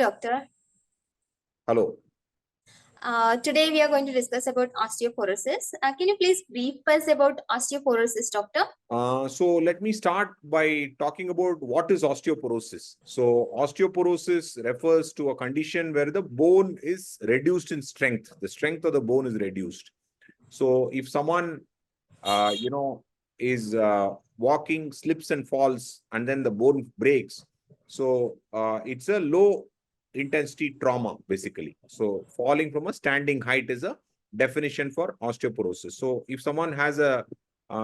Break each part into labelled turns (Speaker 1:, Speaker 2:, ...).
Speaker 1: doctor.
Speaker 2: Hello.
Speaker 1: Today we are going to discuss about osteoporosis. Can you please brief us about osteoporosis, doctor?
Speaker 2: So let me start by talking about what is osteoporosis. So osteoporosis refers to a condition where the bone is reduced in strength. The strength of the bone is reduced. So if someone, is walking, slips and falls, and then the bone breaks. So it's a low intensity trauma, basically. So falling from a standing height is a definition for osteoporosis. So if someone has a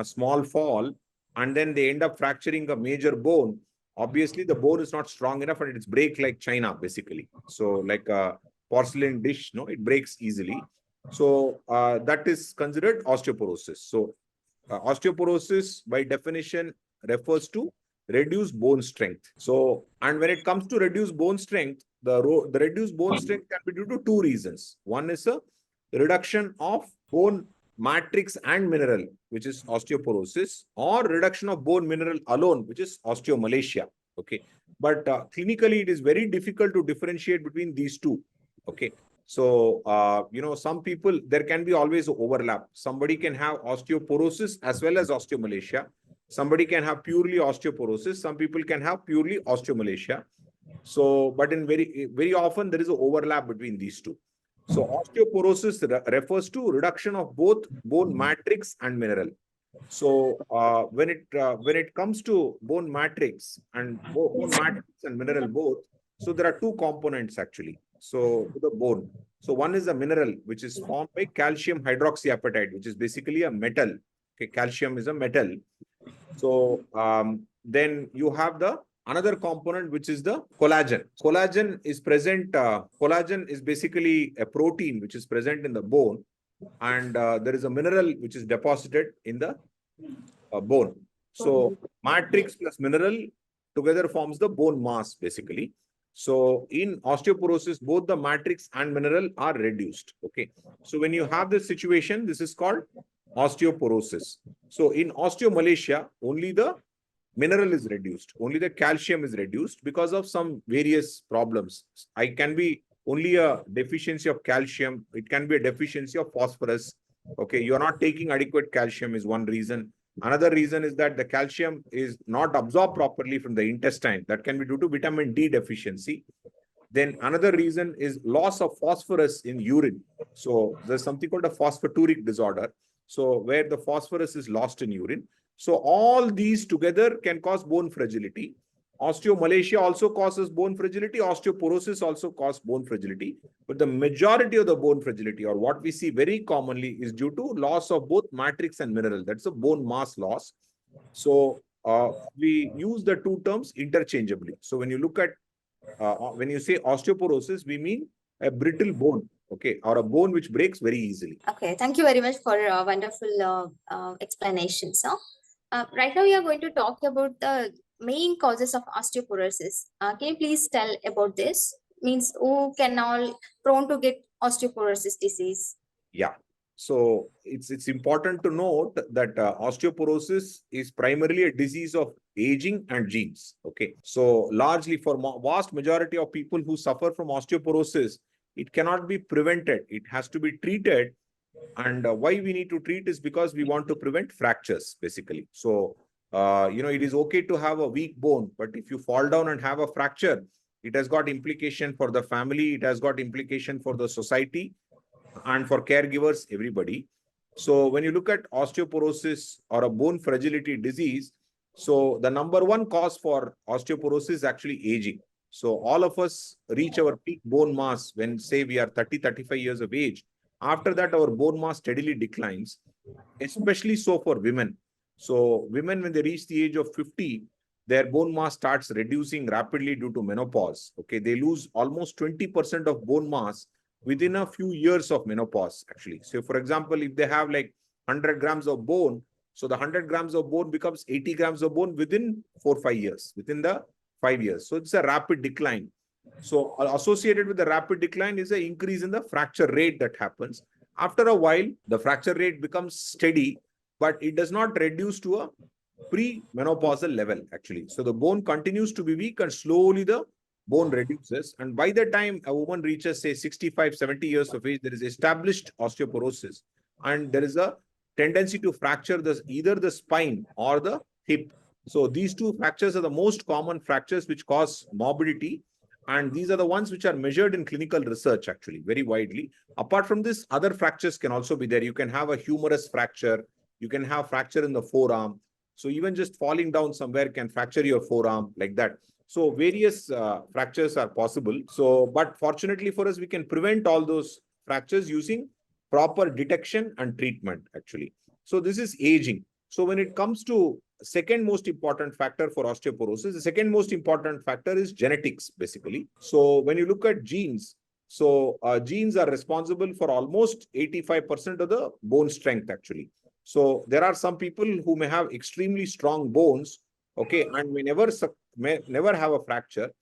Speaker 2: small fall and then they end up fracturing a major bone, obviously the bone is not strong enough and it's break like china, basically. So like a porcelain dish, it breaks easily. So that is considered osteoporosis. So osteoporosis by definition refers to reduced bone strength. So, and when it comes to reduced bone strength, the reduced bone strength can be due to two reasons. One is a reduction of bone matrix and mineral, which is osteoporosis, or reduction of bone mineral alone, which is osteomalacia. Okay. But clinically, it is very difficult to differentiate between these two. Okay. So, some people, there can be always overlap. Somebody can have osteoporosis as well as osteomalacia. Somebody can have purely osteoporosis. Some people can have purely osteomalacia. So, but in very often, there is an overlap between these two. So osteoporosis refers to reduction of both bone matrix and mineral. So when it comes to bone matrix and mineral both, so there are two components actually. So to the bone. So one is the mineral, which is formed by calcium hydroxyapatite, which is basically a metal. Okay, calcium is a metal. So then you have the another component, which is the collagen. Collagen is present. Collagen is basically a protein which is present in the bone, and there is a mineral which is deposited in the bone. So matrix plus mineral together forms the bone mass, basically. So in osteoporosis, both the matrix and mineral are reduced. Okay. So when you have this situation, this is called osteoporosis. So in osteomalacia, only the mineral is reduced, only the calcium is reduced because of some various problems. I can be only a deficiency of calcium. It can be a deficiency of phosphorus. Okay, you're not taking adequate calcium is one reason. Another reason is that the calcium is not absorbed properly from the intestine. That can be due to vitamin D deficiency. Then another reason is loss of phosphorus in urine. So there's something called a phosphaturic disorder. So where the phosphorus is lost in urine. So all these together can cause bone fragility. Osteomalacia also causes bone fragility. Osteoporosis also causes bone fragility. But the majority of the bone fragility, or what we see very commonly, is due to loss of both matrix and mineral. That's a bone mass loss. So we use the two terms interchangeably. So when you look at, when you say osteoporosis, we mean a brittle bone. Okay, or a bone which breaks very easily.
Speaker 1: Okay, thank you very much for a wonderful explanation, sir. Right now, we are going to talk about the main causes of osteoporosis. Can you please tell about this? Means who can all prone to get osteoporosis disease?
Speaker 2: Yeah. So it's important to note that osteoporosis is primarily a disease of aging and genes. Okay. So largely for vast majority of people who suffer from osteoporosis, it cannot be prevented. It has to be treated. And why we need to treat is because we want to prevent fractures, basically. So, it is okay to have a weak bone, but if you fall down and have a fracture, it has got implication for the family. It has got implication for the society and for caregivers, everybody. So when you look at osteoporosis or a bone fragility disease, so the number one cause for osteoporosis is actually aging. So all of us reach our peak bone mass when, say, we are 30, 35 years of age. After that, our bone mass steadily declines, especially so for women. So women, when they reach the age of 50, their bone mass starts reducing rapidly due to menopause. Okay, they lose almost 20% of bone mass within a few years of menopause, actually. So for example, if they have like 100 grams of bone, so the 100 grams of bone becomes 80 grams of bone within 4-5 years, within the 5 years. So it's a rapid decline. So associated with the rapid decline is an increase in the fracture rate that happens. After a while, the fracture rate becomes steady, but it does not reduce to a pre-menopausal level, actually. So the bone continues to be weak and slowly the bone reduces. And by the time a woman reaches, say, 65, 70 years of age, there is established osteoporosis. And there is a tendency to fracture either the spine or the hip. So these two fractures are the most common fractures which cause morbidity. And these are the ones which are measured in clinical research, actually, very widely. Apart from this, other fractures can also be there. You can have a humerus fracture. You can have fracture in the forearm. So even just falling down somewhere can fracture your forearm like that. So various fractures are possible. So, but fortunately for us, we can prevent all those fractures using proper detection and treatment, actually. So this is aging. So when it comes to second most important factor for osteoporosis, the second most important factor is genetics, basically. So when you look at genes, so genes are responsible for almost 85% of the bone strength, actually. So there are some people who may have extremely strong bones, okay, and may never have a fracture.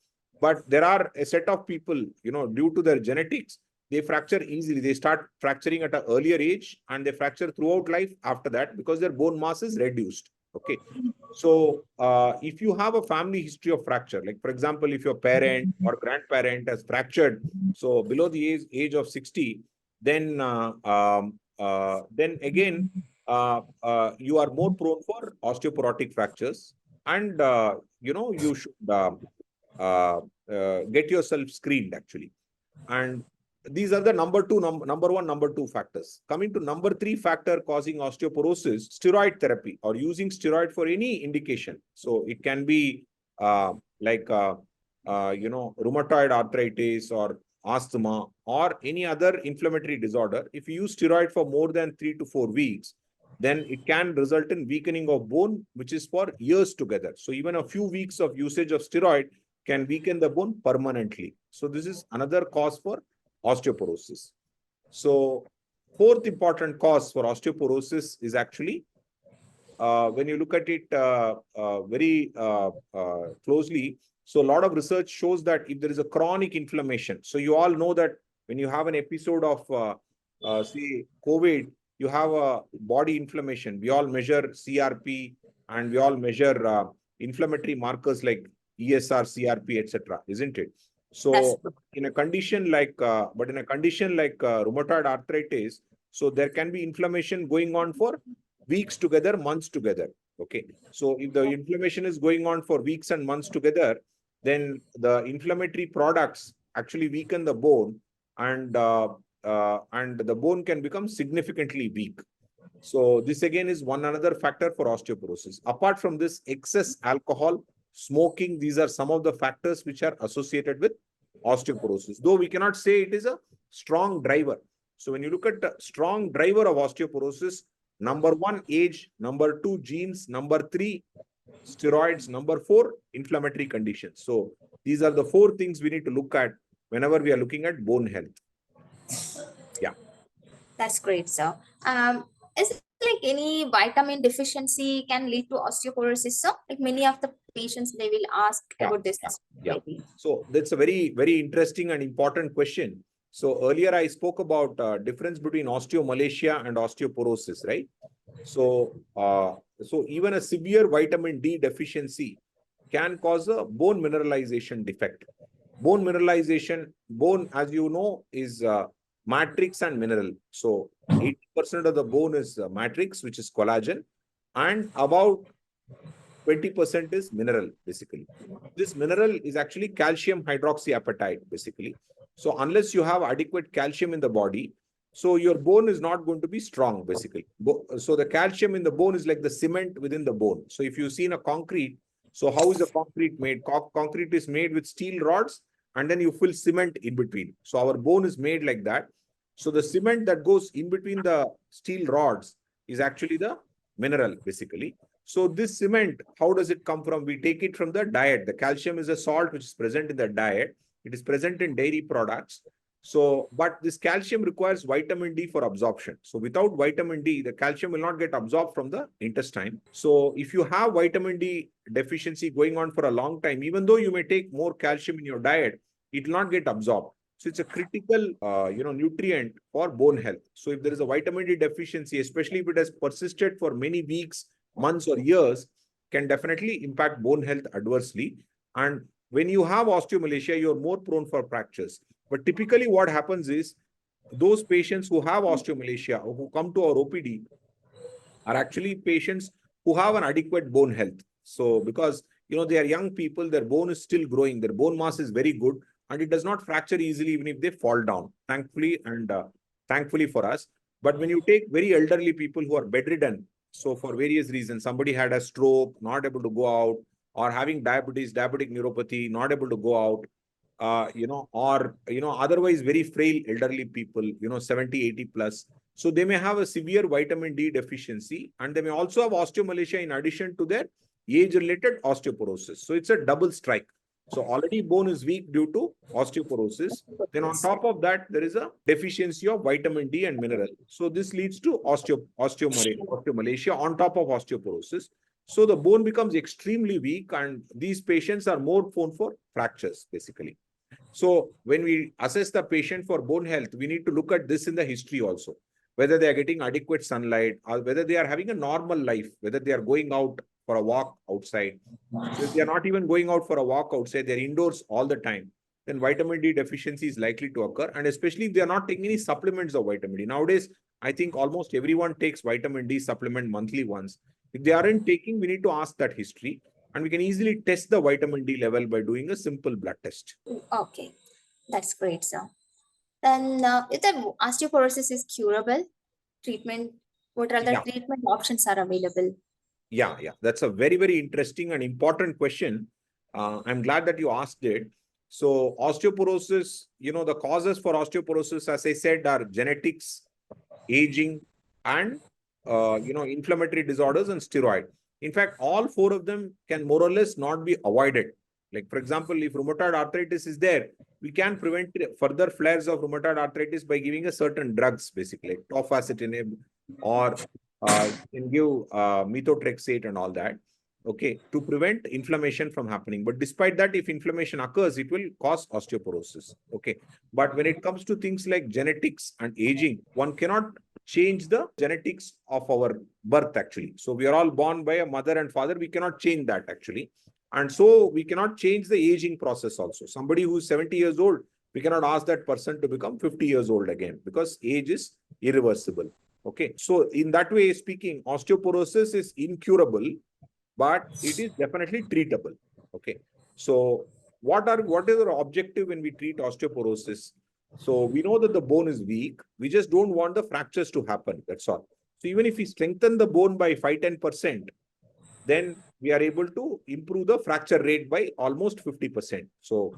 Speaker 2: But there are a set of people, due to their genetics, they fracture easily. They start fracturing at an earlier age and they fracture throughout life after that because their bone mass is reduced. Okay. So if you have a family history of fracture, like for example, if your parent or grandparent has fractured, so below the age of 60, then again, you are more prone for osteoporotic fractures. And, you should get yourself screened, actually. And these are the number one, number two factors. Coming to number three factor causing osteoporosis, steroid therapy or using steroid for any indication. So it can be rheumatoid arthritis or asthma or any other inflammatory disorder. If you use steroid for more than 3 to 4 weeks, then it can result in weakening of bone, which is for years together. So even a few weeks of usage of steroid can weaken the bone permanently. So this is another cause for osteoporosis. So fourth important cause for osteoporosis is actually, when you look at it very closely, so a lot of research shows that if there is a chronic inflammation, so you all know that when you have an episode of, say, COVID, you have a body inflammation. We all measure CRP and we all measure inflammatory markers like ESR, CRP, etc., isn't it? So in a condition like, rheumatoid arthritis, so there can be inflammation going on for weeks together, months together. Okay. So if the inflammation is going on for weeks and months together, then the inflammatory products actually weaken the bone, and the bone can become significantly weak. So this again is one another factor for osteoporosis. Apart from this, excess alcohol, smoking, these are some of the factors which are associated with osteoporosis, though we cannot say it is a strong driver. So when you look at the strong driver of osteoporosis, number one, age, number two, genes, number three, steroids, number four, inflammatory conditions. So these are the four things we need to look at whenever we are looking at bone health. Yeah.
Speaker 1: That's great, sir. Is it like any vitamin deficiency can lead to osteoporosis, sir? Like many of the patients, they will ask about this.
Speaker 2: Yeah. So that's a very, very interesting and important question. So earlier I spoke about difference between osteomalacia and osteoporosis, right? So, so even a severe vitamin D deficiency can cause a bone mineralization defect. Bone mineralization, bone, as you know, is matrix and mineral. So 80% of the bone is matrix, which is collagen, and about 20% is mineral, basically. This mineral is actually calcium hydroxyapatite, basically. So unless you have adequate calcium in the body, so your bone is not going to be strong, basically. So the calcium in the bone is like the cement within the bone. So if you've seen a concrete, so how is the concrete made? Concrete is made with steel rods, and then you fill cement in between. So our bone is made like that. So the cement that goes in between the steel rods is actually the mineral, basically. So this cement, how does it come from? We take it from the diet. The calcium is a salt which is present in the diet. It is present in dairy products. So, but this calcium requires vitamin D for absorption. So without vitamin D, the calcium will not get absorbed from the intestine. So if you have vitamin D deficiency going on for a long time, even though you may take more calcium in your diet, it will not get absorbed. So it's a critical, nutrient for bone health. So if there is a vitamin D deficiency, especially if it has persisted for many weeks, months or years, can definitely impact bone health adversely. And when you have osteomalacia, you're more prone for fractures. But typically what happens is those patients who have osteomalacia, who come to our OPD, are actually patients who have an adequate bone health. So because, they are young people, their bone is still growing, their bone mass is very good, and it does not fracture easily even if they fall down, thankfully, and thankfully for us. But when you take very elderly people who are bedridden, so for various reasons, somebody had a stroke, not able to go out, or having diabetes, diabetic neuropathy, not able to go out, or, otherwise very frail elderly people, 70, 80 plus. So they may have a severe vitamin D deficiency, and they may also have osteomalacia in addition to their age-related osteoporosis. So it's a double strike. So already bone is weak due to osteoporosis. Then on top of that, there is a deficiency of vitamin D and mineral. So this leads to osteomalacia on top of osteoporosis. So the bone becomes extremely weak, and these patients are more prone for fractures, basically. So when we assess the patient for bone health, we need to look at this in the history also, whether they are getting adequate sunlight or whether they are having a normal life, whether they are going out for a walk outside. So if they are not even going out for a walk outside, they're indoors all the time, then vitamin D deficiency is likely to occur. And especially if they are not taking any supplements of vitamin D. Nowadays, I think almost everyone takes vitamin D supplement monthly once. If they aren't taking, we need to ask that history. And we can easily test the vitamin D level by doing a simple blood test.
Speaker 1: Okay, that's great, sir. Then, if the osteoporosis is curable, treatment, what are the treatment options are available?
Speaker 2: Yeah. That's a very, very interesting and important question. I'm glad that you asked it. So osteoporosis, the causes for osteoporosis, as I said, are genetics, aging, and, inflammatory disorders and steroid. In fact, all four of them can more or less not be avoided. Like, for example, if rheumatoid arthritis is there, we can prevent further flares of rheumatoid arthritis by giving a certain drugs, basically, like tofacitinib, or can give methotrexate and all that, okay, to prevent inflammation from happening. But despite that, if inflammation occurs, it will cause osteoporosis, okay. But when it comes to things like genetics and aging, one cannot change the genetics of our birth, actually. So we are all born by a mother and father. We cannot change that, actually. And so we cannot change the aging process also. Somebody who's 70 years old, we cannot ask that person to become 50 years old again, because age is irreversible. Okay. So in that way speaking, osteoporosis is incurable, but it is definitely treatable. Okay. So what is our objective when we treat osteoporosis? So we know that the bone is weak. We just don't want the fractures to happen. That's all. So even if we strengthen the bone by 5-10%, then we are able to improve the fracture rate by almost 50%. So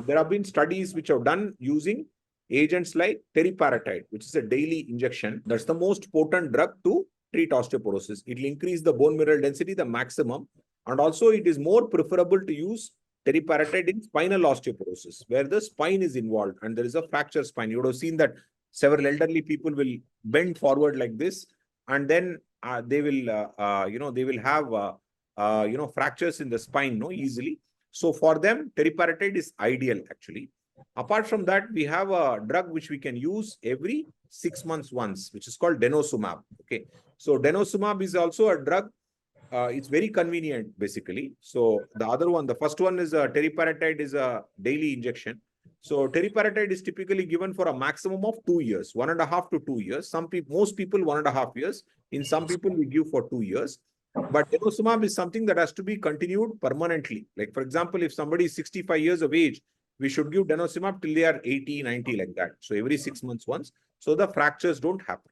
Speaker 2: there have been studies which have done using agents like teriparatide, which is a daily injection. That's the most potent drug to treat osteoporosis. It will increase the bone mineral density, the maximum. And also it is more preferable to use teriparatide in spinal osteoporosis, where the spine is involved and there is a fracture spine. You would have seen that several elderly people will bend forward like this, and then they will, they will have, fractures in the spine, easily. So for them, teriparatide is ideal, actually. Apart from that, we have a drug which we can use every 6 months once, which is called denosumab. Okay. So denosumab is also a drug. It's very convenient, basically. So the first one is teriparatide is a daily injection. So teriparatide is typically given for a maximum of 2 years, 1.5 to 2 years. Most people 1.5 years. In some people, we give for 2 years. But denosumab is something that has to be continued permanently. Like, for example, if somebody is 65 years of age, we should give denosumab till they are 80, 90, like that. So every 6 months once, so the fractures don't happen.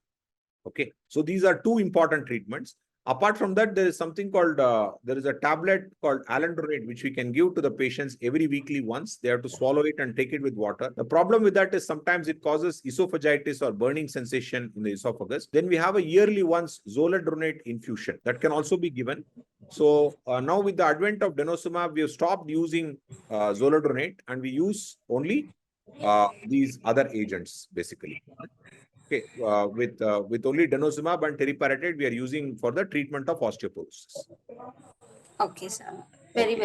Speaker 2: Okay. So these are two important treatments. Apart from that, there is something called, there is a tablet called alendronate, which we can give to the patients every weekly once. They have to swallow it and take it with water. The problem with that is sometimes it causes esophagitis or burning sensation in the esophagus. Then we have a yearly once zoledronate infusion that can also be given. So now with the advent of denosumab, we have stopped using zoledronate and we use only these other agents, basically. Okay, with only denosumab and teriparatide, we are using for the treatment of osteoporosis.
Speaker 1: Okay, sir. Very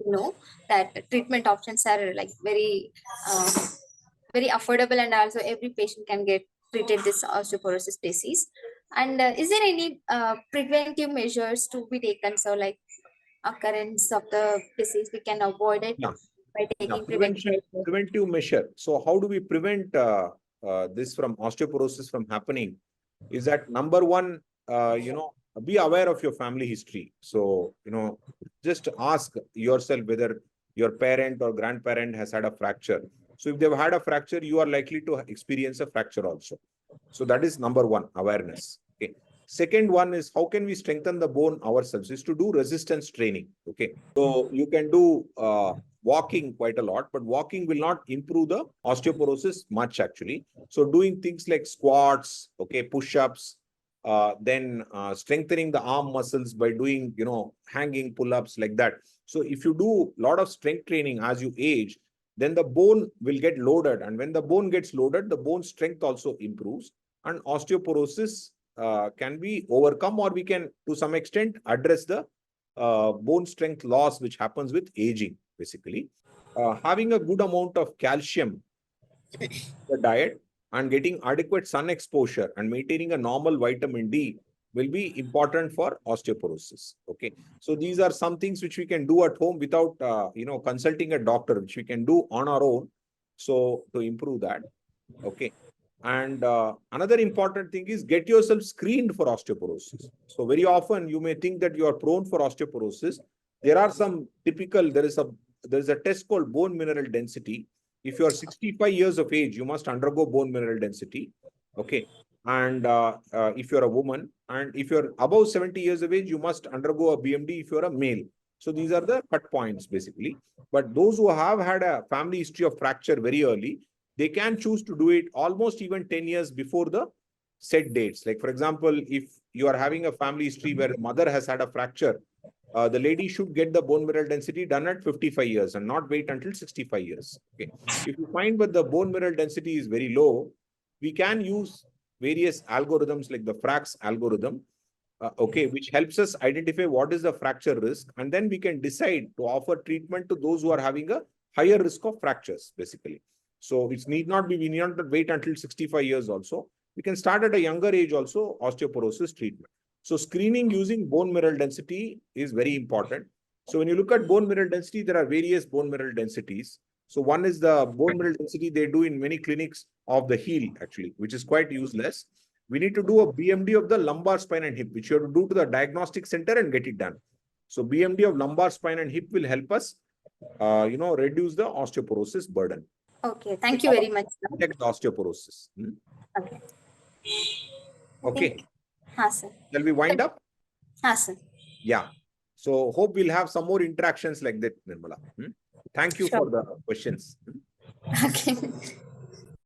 Speaker 1: know that treatment options are like very affordable, and also every patient can get treated this osteoporosis disease. And is there any preventive measures to be taken? So, like occurrence of the disease, we can avoid it
Speaker 2: Yeah.
Speaker 1: by
Speaker 2: Yeah,
Speaker 1: taking preventive.
Speaker 2: preventive measure. So how do we prevent this from osteoporosis from happening? Is that number one, be aware of your family history. So, just ask yourself whether your parent or grandparent has had a fracture. So if they've had a fracture, you are likely to experience a fracture also. So that is number one, awareness. Okay. Second one is how can we strengthen the bone ourselves is to do resistance training. Okay. So you can do walking quite a lot, but walking will not improve the osteoporosis much actually. So doing things like squats, okay, push-ups, then strengthening the arm muscles by doing, hanging pull-ups like that. So if you do a lot of strength training as you age, then the bone will get loaded. And when the bone gets loaded, the bone strength also improves. And osteoporosis can be overcome, or we can, to some extent, address the bone strength loss which happens with aging, basically. Having a good amount of calcium in the diet and getting adequate sun exposure and maintaining a normal vitamin D will be important for osteoporosis. Okay. So these are some things which we can do at home without, consulting a doctor, which we can do on our own. So to improve that. Okay. And another important thing is get yourself screened for osteoporosis. So very often you may think that you are prone for osteoporosis. There are some typical, there is a test called bone mineral density. If you are 65 years of age, you must undergo bone mineral density. Okay. And if you're a woman, and if you're above 70 years of age, you must undergo a BMD if you're a male. So these are the cut points basically. But those who have had a family history of fracture very early, they can choose to do it almost even 10 years before the set dates. Like, for example, if you are having a family history where mother has had a fracture, the lady should get the bone mineral density done at 55 years and not wait until 65 years. Okay. If you find that the bone mineral density is very low, we can use various algorithms like the FRAX algorithm, which helps us identify what is the fracture risk. And then we can decide to offer treatment to those who are having a higher risk of fractures, basically. So we need not wait until 65 years also. We can start at a younger age also, osteoporosis treatment. So screening using bone mineral density is very important. So when you look at bone mineral density, there are various bone mineral densities. So one is the bone mineral density they do in many clinics of the heel, actually, which is quite useless. We need to do a BMD of the lumbar spine and hip, which you have to do to the diagnostic center and get it done. So BMD of lumbar spine and hip will help us, reduce the osteoporosis burden.
Speaker 1: Okay, thank you very much, sir.
Speaker 2: Protect the osteoporosis.
Speaker 1: Okay.
Speaker 2: Okay.
Speaker 1: Sir.
Speaker 2: Shall we wind up?
Speaker 1: Sir.
Speaker 2: Yeah. So hope we'll have some more interactions like that, Nirmala. Thank you for the questions.
Speaker 1: Okay.